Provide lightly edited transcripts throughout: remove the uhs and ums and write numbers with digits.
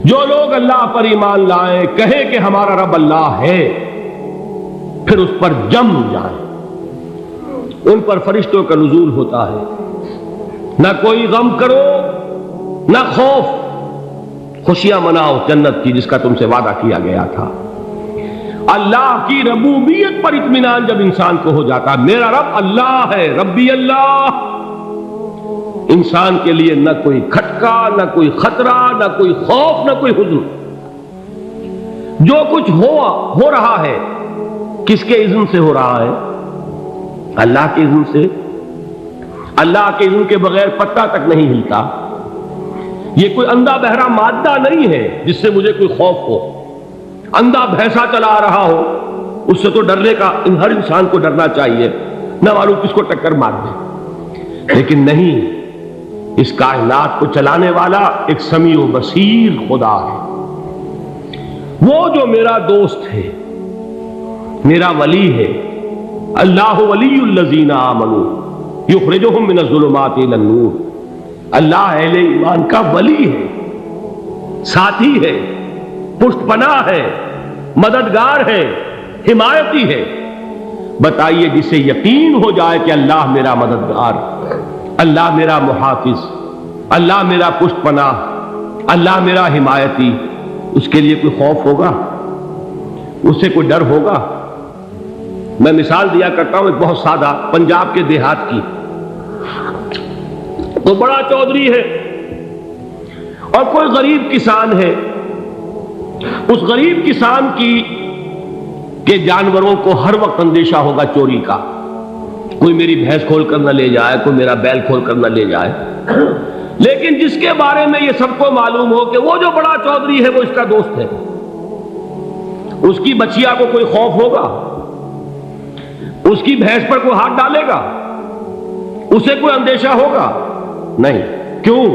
جو لوگ اللہ پر ایمان لائیں، کہیں کہ ہمارا رب اللہ ہے، پھر اس پر جم جائیں، ان پر فرشتوں کا نزول ہوتا ہے۔ نہ کوئی غم کرو نہ خوف، خوشیاں مناؤ جنت کی جس کا تم سے وعدہ کیا گیا تھا۔ اللہ کی ربوبیت پر اطمینان جب انسان کو ہو جاتا، میرا رب اللہ ہے، ربی اللہ، انسان کے لیے نہ کوئی کھٹکا، نہ کوئی خطرہ، نہ کوئی خوف، نہ کوئی حزن۔ جو کچھ ہو رہا ہے کس کے اذن سے ہو رہا ہے؟ اللہ کے اذن سے۔ اللہ کے اذن کے بغیر پتہ تک نہیں ہلتا۔ یہ کوئی اندھا بہرا مادہ نہیں ہے جس سے مجھے کوئی خوف ہو۔ اندھا بھینسا چلا آ رہا ہو اس سے تو ڈرنے کا ہر انسان کو ڈرنا چاہیے، نہ معلوم کس کو ٹکر مار دے۔ لیکن نہیں، اس کائنات کو چلانے والا ایک سمیع و بصیر خدا ہے، وہ جو میرا دوست ہے، میرا ولی ہے۔ اللہ ولی الذین آمنوا یخرجہم من الظلمات الی النور۔ اللہ اہل ایمان کا ولی ہے، ساتھی ہے، پشت پناہ ہے، مددگار ہے، حمایتی ہے۔ بتائیے جسے یقین ہو جائے کہ اللہ میرا مددگار، اللہ میرا محافظ، اللہ میرا پشت پناہ، اللہ میرا حمایتی، اس کے لیے کوئی خوف ہوگا؟ اس سے کوئی ڈر ہوگا؟ میں مثال دیا کرتا ہوں ایک بہت سادہ، پنجاب کے دیہات کی۔ تو بڑا چودھری ہے اور کوئی غریب کسان ہے۔ اس غریب کسان کے جانوروں کو ہر وقت اندیشہ ہوگا چوری کا، کوئی میری بھینس کھول کر نہ لے جائے، کوئی میرا بیل کھول کر نہ لے جائے۔ لیکن جس کے بارے میں یہ سب کو معلوم ہو کہ وہ جو بڑا چودھری ہے وہ اس کا دوست ہے، اس کی بچیا کو کوئی خوف ہوگا؟ اس کی بھینس پر کوئی ہاتھ ڈالے گا؟ اسے کوئی اندیشہ ہوگا؟ نہیں۔ کیوں؟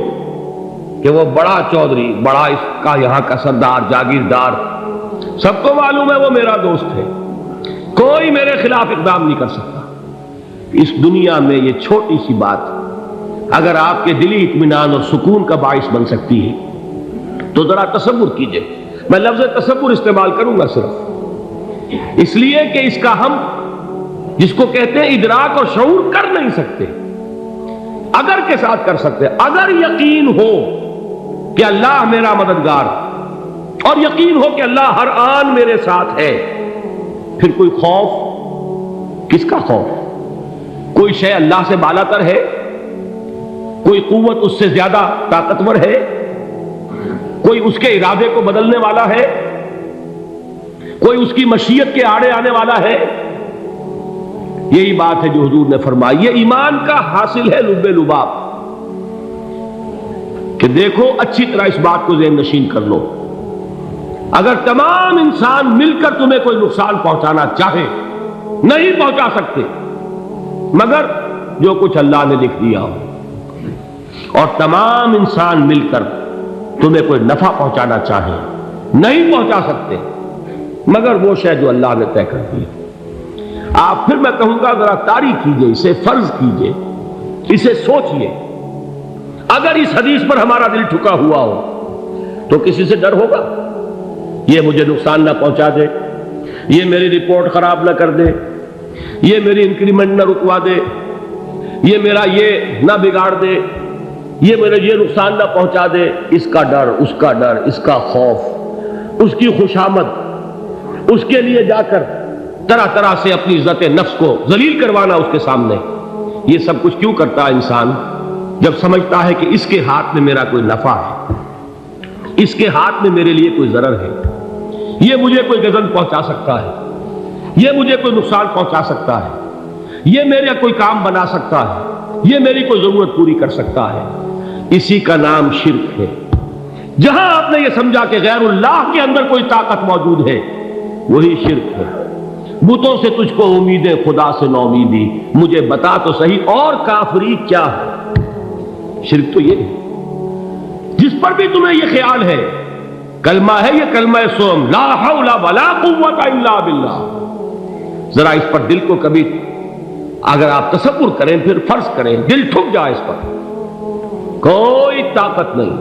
کہ وہ بڑا چودھری، بڑا اس کا یہاں کا سردار، جاگیردار، سب کو معلوم ہے وہ میرا دوست ہے، کوئی میرے خلاف اقدام نہیں کر سکتا۔ اس دنیا میں یہ چھوٹی سی بات اگر آپ کے دلی اطمینان اور سکون کا باعث بن سکتی ہے تو ذرا تصور کیجئے۔ میں لفظ تصور استعمال کروں گا صرف اس لیے کہ اس کا ہم جس کو کہتے ہیں ادراک اور شعور کر نہیں سکتے، اگر کے ساتھ کر سکتے۔ اگر یقین ہو کہ اللہ میرا مددگار اور یقین ہو کہ اللہ ہر آن میرے ساتھ ہے، پھر کوئی خوف؟ کس کا خوف؟ کوئی شے اللہ سے بالا تر ہے؟ کوئی قوت اس سے زیادہ طاقتور ہے؟ کوئی اس کے ارادے کو بدلنے والا ہے؟ کوئی اس کی مشیت کے آڑے آنے والا ہے؟ یہی بات ہے جو حضور نے فرمائی، یہ ایمان کا حاصل ہے لب لباب، کہ دیکھو اچھی طرح اس بات کو ذہن نشین کر لو، اگر تمام انسان مل کر تمہیں کوئی نقصان پہنچانا چاہے نہیں پہنچا سکتے، مگر جو کچھ اللہ نے لکھ دیا ہو، اور تمام انسان مل کر تمہیں کوئی نفع پہنچانا چاہے نہیں پہنچا سکتے، مگر وہ شے جو اللہ نے طے کر دی۔ آپ پھر میں کہوں گا ذرا طاری کیجئے، اسے فرض کیجئے، اسے سوچئے۔ اگر اس حدیث پر ہمارا دل ٹھکا ہوا ہو تو کسی سے ڈر ہوگا؟ یہ مجھے نقصان نہ پہنچا دے، یہ میری رپورٹ خراب نہ کر دے، یہ میری انکریمنٹ نہ رکوا دے، یہ میرا یہ نہ بگاڑ دے، یہ میرے یہ نقصان نہ پہنچا دے۔ اس کا ڈر، اس کا ڈر، اس کا خوف، اس کی خوشامد، اس کے لیے جا کر طرح طرح سے اپنی عزت نفس کو ذلیل کروانا اس کے سامنے، یہ سب کچھ کیوں کرتا ہے انسان؟ جب سمجھتا ہے کہ اس کے ہاتھ میں میرا کوئی نفع ہے، اس کے ہاتھ میں میرے لیے کوئی ضرر ہے، یہ مجھے کوئی غضب پہنچا سکتا ہے، یہ مجھے کوئی نقصان پہنچا سکتا ہے، یہ میرا کوئی کام بنا سکتا ہے، یہ میری کوئی ضرورت پوری کر سکتا ہے، اسی کا نام شرک ہے۔ جہاں آپ نے یہ سمجھا کہ غیر اللہ کے اندر کوئی طاقت موجود ہے، وہی شرک ہے۔ بتوں سے تجھ کو امیدیں، خدا سے نو امیدی، مجھے بتا تو صحیح اور کافری کیا ہے؟ شرک تو یہ ہے۔ جس پر بھی تمہیں یہ خیال ہے، کلمہ ہے یہ کلمہ سوم، لا حول ولا قوت الا باللہ، ذرا اس پر دل کو کبھی اگر آپ تصور کریں، پھر فرض کریں، دل ٹھک جائے اس پر، کوئی طاقت نہیں۔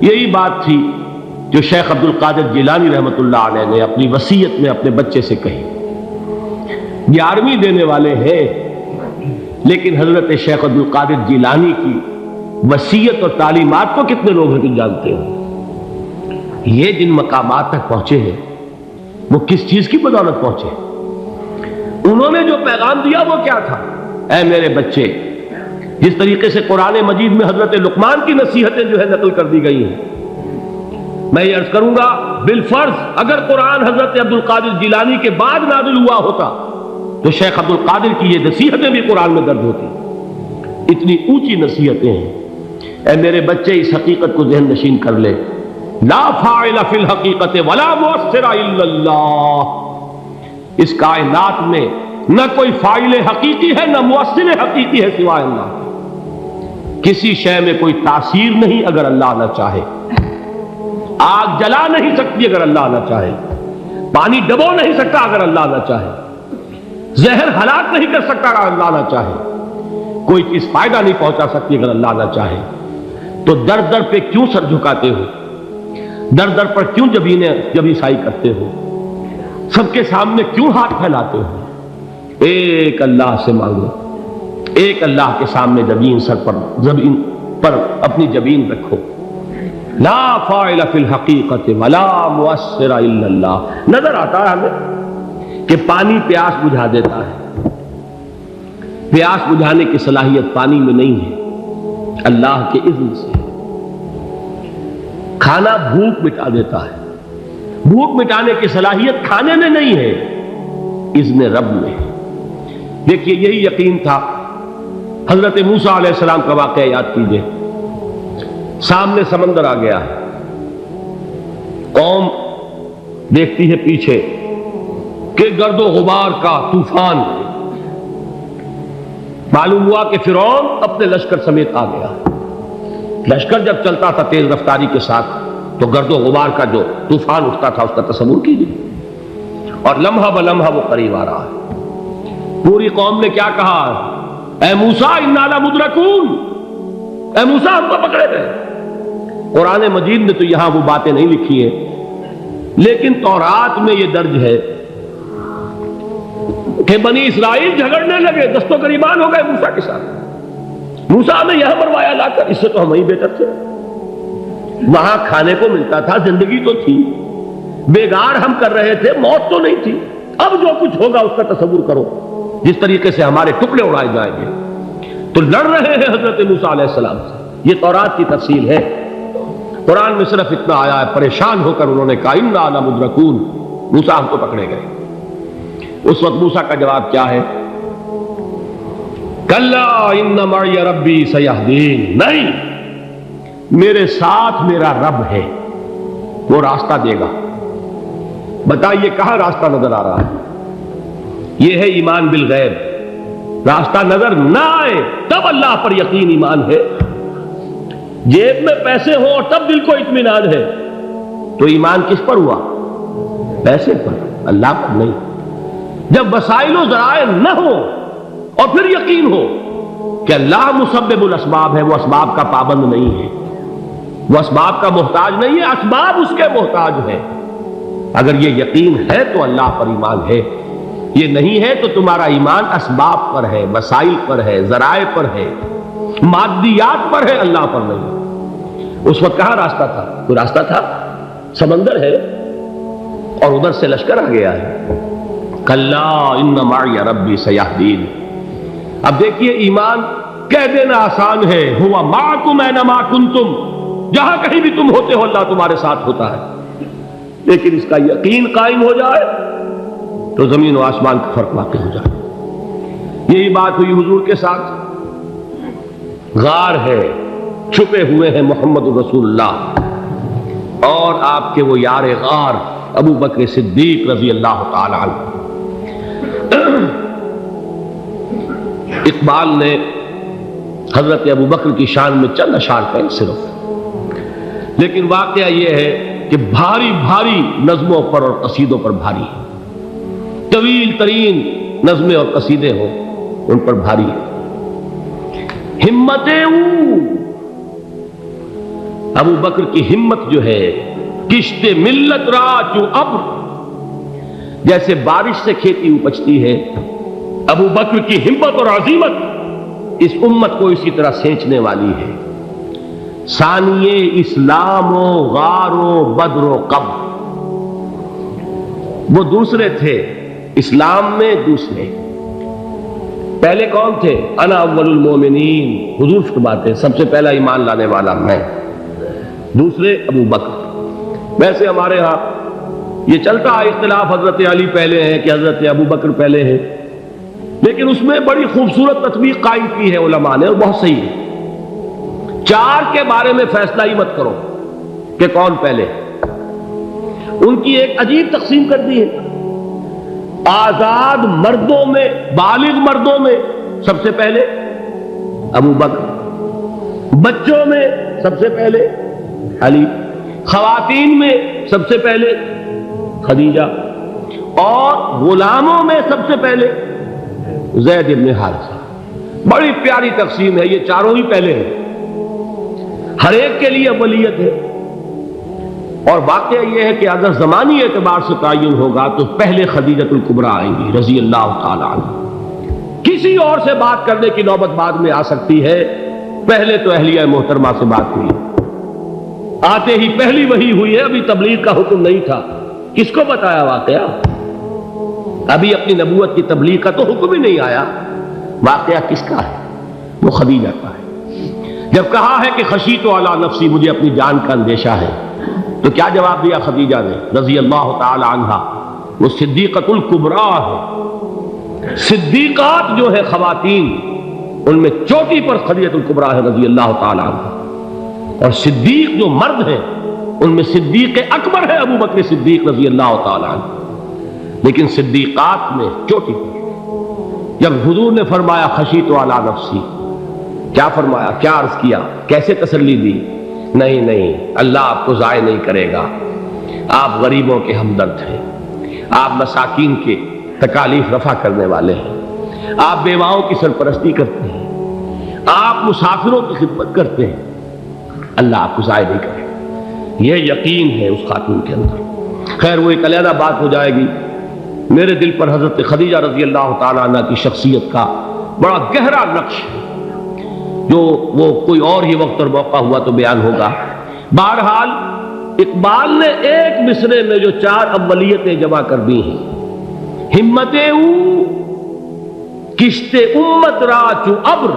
یہی بات تھی جو شیخ عبد القادر جیلانی رحمۃ اللہ علیہ نے اپنی وصیت میں اپنے بچے سے کہی. 11ویں دینے والے ہیں، لیکن حضرت شیخ عبد القادر جیلانی کی وصیت اور تعلیمات کو کتنے لوگ ہیں کہ جانتے ہو؟ یہ جن مقامات تک پہنچے ہیں وہ کس چیز کی بدولت پہنچے؟ انہوں نے جو پیغام دیا وہ کیا تھا؟ اے میرے بچے، جس طریقے سے قرآن مجید میں حضرت لقمان کی نصیحتیں جو ہے نقل کر دی گئی ہیں، میں یہ عرض کروں گا بالفرض اگر قرآن حضرت عبد القادر جیلانی کے بعد نازل ہوا ہوتا تو شیخ عبد القادر کی یہ نصیحتیں بھی قرآن میں درج ہوتی. اتنی اونچی نصیحتیں ہیں. اے میرے بچے، اس حقیقت کو ذہن نشین کر لے، لا فاعل فی الحقیقت ولا مؤثر الا اللہ. اس کائنات میں نہ کوئی فاعل حقیقی ہے نہ مؤثر حقیقی ہے سوائے اللہ. کسی شے میں کوئی تاثیر نہیں اگر اللہ نہ چاہے. آگ جلا نہیں سکتی اگر اللہ نہ چاہے. پانی ڈبو نہیں سکتا اگر اللہ نہ چاہے. زہر ہلاک نہیں کر سکتا اگر اللہ نہ چاہے. کوئی چیز فائدہ نہیں پہنچا سکتی اگر اللہ نہ چاہے. تو در در پہ کیوں سر جھکاتے ہو؟ در در پر کیوں جبیں سائی کرتے ہو؟ سب کے سامنے کیوں ہاتھ پھیلاتے ہو؟ ایک اللہ سے مانگو. ایک اللہ کے سامنے زمین پر اپنی جبین رکھو. لا فاعل فی الحقیقت ولا مؤثر الا اللہ. نظر آتا ہے ہمیں کہ پانی پیاس بجھا دیتا ہے. پیاس بجھانے کی صلاحیت پانی میں نہیں ہے، اللہ کے اذن سے. کھانا بھوک مٹا دیتا ہے. بھوک مٹانے کی صلاحیت کھانے میں نہیں ہے، اذن رب میں. دیکھیے یہی یقین تھا. حضرت موسیٰ علیہ السلام کا واقعہ یاد کیجئے. سامنے سمندر آ گیا ہے. قوم دیکھتی ہے پیچھے کہ گرد و غبار کا طوفان. معلوم ہوا کہ فرعون اپنے لشکر سمیت آ گیا. لشکر جب چلتا تھا تیز رفتاری کے ساتھ تو گرد و غبار کا جو طوفان اٹھتا تھا اس کا تصور کیجیے. اور لمحہ بلمحہ وہ قریب آ رہا ہے. پوری قوم نے کیا کہا؟ اے موسیٰ انا لمدرکون. اے موسیٰ ہم کو پکڑے گئے. قرآن مجید نے تو یہاں وہ باتیں نہیں لکھی ہیں، لیکن تورات میں یہ درج ہے کہ بنی اسرائیل جھگڑنے لگے، دست و گریبان ہو گئے موسیٰ کے ساتھ. موسیٰ نے یہاں مروایا لا کر، اس سے تو ہم ہی بہتر تھے. وہاں کھانے کو ملتا تھا، زندگی تو تھی، بیگار ہم کر رہے تھے، موت تو نہیں تھی. اب جو کچھ ہوگا اس کا تصور کرو، جس طریقے سے ہمارے ٹکڑے اڑائے جائیں گے. تو لڑ رہے ہیں حضرت موسیٰ علیہ السلام سے. یہ تورات کی تفصیل ہے. قرآن میں صرف اتنا آیا ہے، پریشان ہو کر انہوں نے کہا انا لمدرکون. موسیٰ ہم کو پکڑے گئے. اس وقت موسیٰ کا جواب کیا ہے؟ کلا ان معی ربی سیہدین. نہیں، میرے ساتھ میرا رب ہے، وہ راستہ دے گا. بتائیے کہاں راستہ نظر آ رہا ہے؟ یہ ہے ایمان بالغیب. راستہ نظر نہ آئے تب اللہ پر یقین ایمان ہے. جیب میں پیسے ہوں اور تب دل کو اطمینان ہے تو ایمان کس پر ہوا؟ پیسے پر، اللہ پر نہیں. جب وسائل و ذرائع نہ ہو اور پھر یقین ہو کہ اللہ مسبب الاسباب ہے، وہ اسباب کا پابند نہیں ہے، وہ اسباب کا محتاج نہیں ہے، اسباب اس کے محتاج ہے. اگر یہ یقین ہے تو اللہ پر ایمان ہے. یہ نہیں ہے تو تمہارا ایمان اسباب پر ہے، وسائل پر ہے، ذرائع پر ہے، مادیات پر ہے، اللہ پر نہیں. اس وقت کہاں راستہ تھا؟ کوئی راستہ تھا؟ سمندر ہے اور ادھر سے لشکر آ گیا ہے. کلا ان معی ربی سیہدین. اب دیکھیے ایمان کہہ دینا آسان ہے، ہوا معکم اینما کنتم. جہاں کہیں بھی تم ہوتے ہو اللہ تمہارے ساتھ ہوتا ہے. لیکن اس کا یقین قائم ہو جائے تو زمین و آسمان کا فرق واقع ہو جائے. یہی بات ہوئی حضور کے ساتھ. غار ہے، چھپے ہوئے ہیں محمد رسول اللہ اور آپ کے وہ یار غار ابو بکر صدیق رضی اللہ تعالی عنہ. اقبال نے حضرت ابو بکر کی شان میں چند اشعار کہیں صرف، لیکن واقعہ یہ ہے کہ بھاری بھاری نظموں پر اور قصیدوں پر بھاری ہے. طویل ترین نظمیں اور قصیدے ہوں ان پر بھاری ہے. ہمتیں ابو بکر کی ہمت جو ہے کشت ملت را چو ابر، جیسے بارش سے کھیتی اپجتی ہے، ابو بکر کی ہمت اور عزیمت اس امت کو اسی طرح سینچنے والی ہے۔ ثانیے اسلام و غار و بدر و قبر، وہ دوسرے تھے اسلام میں، دوسرے پہلے کون تھے؟ انا اول المومنین، حضور فرماتے سب سے پہلا ایمان لانے والا میں، دوسرے ابو بکر۔ ویسے ہمارے ہاں یہ چلتا ہے اختلاف، حضرت علی پہلے ہیں کہ حضرت ابو بکر پہلے ہیں، لیکن اس میں بڑی خوبصورت تطبیق قائم کی ہے علماء نے، اور بہت صحیح ہے۔ چار کے بارے میں فیصلہ ہی مت کرو کہ کون پہلے، ان کی ایک عجیب تقسیم کر دی ہے۔ آزاد مردوں میں، بالغ مردوں میں سب سے پہلے ابو بکر، بچوں میں سب سے پہلے علی، خواتین میں سب سے پہلے خدیجہ، اور غلاموں میں سب سے پہلے زید بن حارثہ۔ بڑی پیاری تقسیم ہے، یہ چاروں ہی پہلے ہیں، ہر ایک کے لیے اولیت ہے۔ اور واقعہ یہ ہے کہ اگر زمانی اعتبار سے تعین ہوگا تو پہلے خدیجۃ الکبریٰ آئیں گی رضی اللہ تعالی عنہ، کسی اور سے بات کرنے کی نوبت بعد میں آ سکتی ہے، پہلے تو اہلیہ محترمہ سے بات ہوئی، آتے ہی پہلی وحی ہوئی ہے، ابھی تبلیغ کا حکم نہیں تھا۔ کس کو بتایا واقعہ؟ ابھی اپنی نبوت کی تبلیغ کا تو حکم ہی نہیں آیا، واقعہ کس کا ہے؟ وہ خدیجہ کا ہے۔ جب کہا ہے کہ خشیت علی نفسی، مجھے اپنی جان کا اندیشہ ہے، تو کیا جواب دیا خدیجہ نے رضی اللہ تعالی عنہا؟ وہ صدیقۃ الکبریٰ ہے، صدیقات جو ہے خواتین ان میں چوٹی پر خدیجۃ الکبریٰ ہے رضی اللہ تعالی عنہا، اور صدیق جو مرد ہیں ان میں صدیق اکبر ہے ابو بکر صدیق رضی اللہ تعالی عنہ، لیکن صدیقات میں چوٹی پر۔ جب حضور نے فرمایا خشیت علی نفسی، کیا فرمایا، کیا عرض کیا، کیسے تسلی دی؟ نہیں نہیں، اللہ آپ کو ضائع نہیں کرے گا، آپ غریبوں کے ہمدرد ہیں، آپ مساکین کے تکالیف رفع کرنے والے ہیں، آپ بیواؤں کی سرپرستی کرتے ہیں، آپ مسافروں کی خدمت کرتے ہیں، اللہ آپ کو ضائع نہیں کرے گا۔ یہ یقین ہے اس خاتون کے اندر۔ خیر وہ ایک علیحدہ بات ہو جائے گی۔ میرے دل پر حضرت خدیجہ رضی اللہ تعالیٰ عنہ کی شخصیت کا بڑا گہرا نقش ہے، جو وہ کوئی اور ہی وقت اور موقع ہوا تو بیان ہوگا۔ بہرحال اقبال نے ایک مصرے میں جو چار اولیتیں جمع کر دی ہیں، ہمت او کشت امت را چو ابر،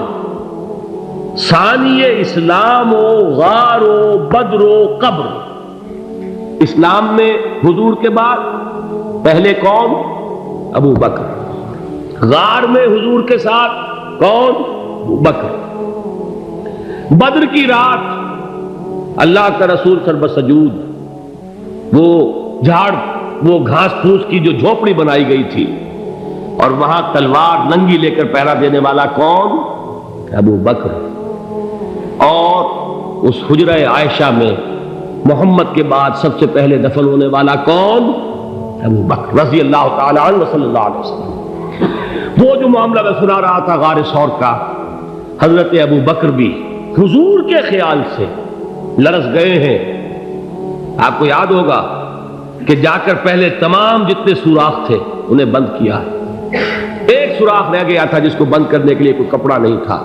ثانی اسلام و غار و بدر و قبر۔ اسلام میں حضور کے بعد پہلے کون؟ ابو بکر۔ غار میں حضور کے ساتھ کون؟ ابو بکر۔ بدر کی رات اللہ کا رسول سرب سجود، وہ جھاڑ، وہ گھاس پھوس کی جو جھوپڑی بنائی گئی تھی، اور وہاں تلوار ننگی لے کر پہرا دینے والا کون؟ ابو بکر۔ اور اس حجرہ عائشہ میں محمد کے بعد سب سے پہلے دفن ہونے والا کون؟ ابو بکر رضی اللہ تعالی عنہ صلی اللہ علیہ وسلم۔ وہ جو معاملہ میں سنا رہا تھا غار ثور کا، حضرت ابو بکر بھی حضور کے خیال سے لرز گئے ہیں۔ آپ کو یاد ہوگا کہ جا کر پہلے تمام جتنے سوراخ تھے انہیں بند کیا ہے، ایک سوراخ رہ گیا تھا جس کو بند کرنے کے لیے کوئی کپڑا نہیں تھا،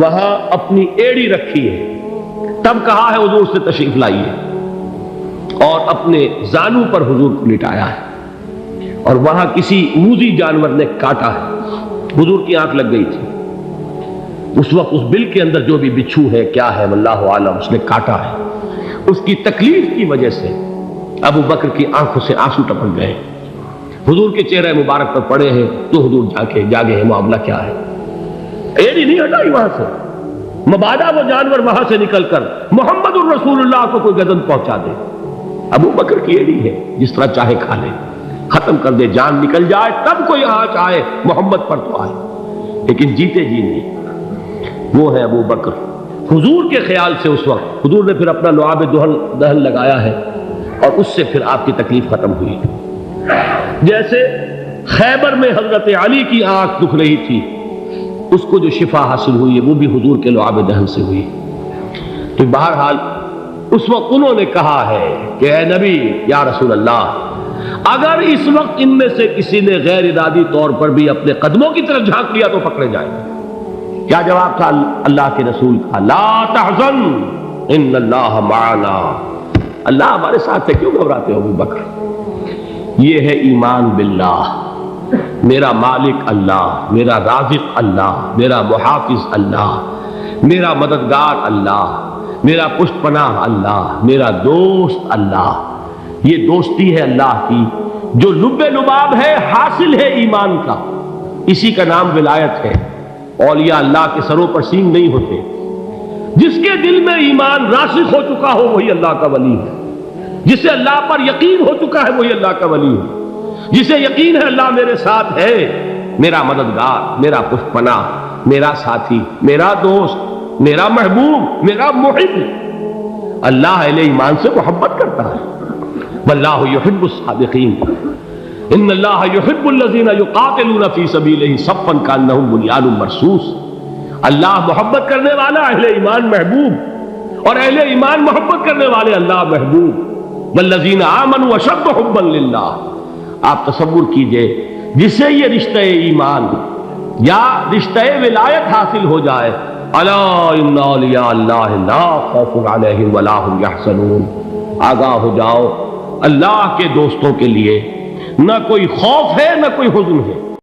وہاں اپنی ایڑی رکھی ہے، تب کہا ہے حضور سے تشریف لائیے، اور اپنے زانو پر حضور کو لٹایا ہے، اور وہاں کسی موذی جانور نے کاٹا ہے، حضور کی آنکھ لگ گئی تھی، اس وقت اس بل کے اندر جو بھی بچھو ہے کیا ہے واللہ عالم، اس نے کاٹا ہے، اس کی تکلیف کی وجہ سے ابو بکر کی آنکھوں سے آنسو ٹپک گئے، حضور کے چہرے مبارک پر پڑے ہیں، تو حضور جاگے ہیں، معاملہ کیا ہے؟ ایڑی نہیں ہٹائی وہاں سے، مبادا وہ جانور وہاں سے نکل کر محمد الرسول اللہ کو کوئی گزن پہنچا دے، ابو بکر کی ایڑی ہے، جس طرح چاہے کھا لے، ختم کر دے، جان نکل جائے تب کوئی آنچ آئے، محمد پر تو آئے، لیکن جیتے جی نہیں۔ وہ ہے ابو بکر۔ حضور کے خیال سے اس وقت حضور نے پھر اپنا لعاب دہن لگایا ہے، اور اس سے پھر آپ کی تکلیف ختم ہوئی۔ جیسے خیبر میں حضرت علی کی آنکھ دکھ رہی تھی، اس کو جو شفا حاصل ہوئی ہے وہ بھی حضور کے لعاب دہن سے ہوئی۔ تو بہرحال اس وقت انہوں نے کہا ہے کہ اے نبی یا رسول اللہ، اگر اس وقت ان میں سے کسی نے غیر ارادی طور پر بھی اپنے قدموں کی طرف جھانک لیا تو پکڑے جائیں گے۔ کیا جواب تھا اللہ کے رسول کا؟ لا تحزن ان اللہ معنا، اللہ ہمارے ساتھ ہے، کیوں گھبراتے ہو ابو بکر؟ یہ ہے ایمان باللہ، میرا مالک اللہ، میرا رازق اللہ، میرا محافظ اللہ، میرا مددگار اللہ، میرا پشت پناہ اللہ، میرا دوست اللہ۔ یہ دوستی ہے اللہ کی جو لب لباب ہے، حاصل ہے ایمان کا، اسی کا نام ولایت ہے۔ اولیاء اللہ کے سروں پر سینگ نہیں ہوتے، جس کے دل میں ایمان راسخ ہو چکا ہو وہی اللہ کا ولی ہے، جسے اللہ پر یقین ہو چکا ہے وہی اللہ کا ولی ہے، جسے یقین ہے اللہ میرے ساتھ ہے، میرا مددگار، میرا پشت پناہ، میرا ساتھی، میرا دوست، میرا محبوب، میرا محب۔ اللہ اہل ایمان سے محبت کرتا ہے۔ واللہ یحب الصادقین، ان اللہ یحب الذین یقاتلون فی سبیلہ صفا کانہم بنیان مرصوص۔ اللہ محبت کرنے والا، اہل ایمان محبوب، اور اہل ایمان محبت کرنے والے اللہ محبوب۔ والذین آمنوا اشد حبا للہ۔ آپ تصور کیجئے جسے یہ رشتہ ایمان یا رشتہ ولایت حاصل ہو جائے، الا ان اولیاء اللہ لا خوف علیہم ولا هم یحزنون، آگاہ ہو جاؤ، اللہ کے دوستوں کے لیے نہ کوئی خوف ہے نہ کوئی حزن ہے۔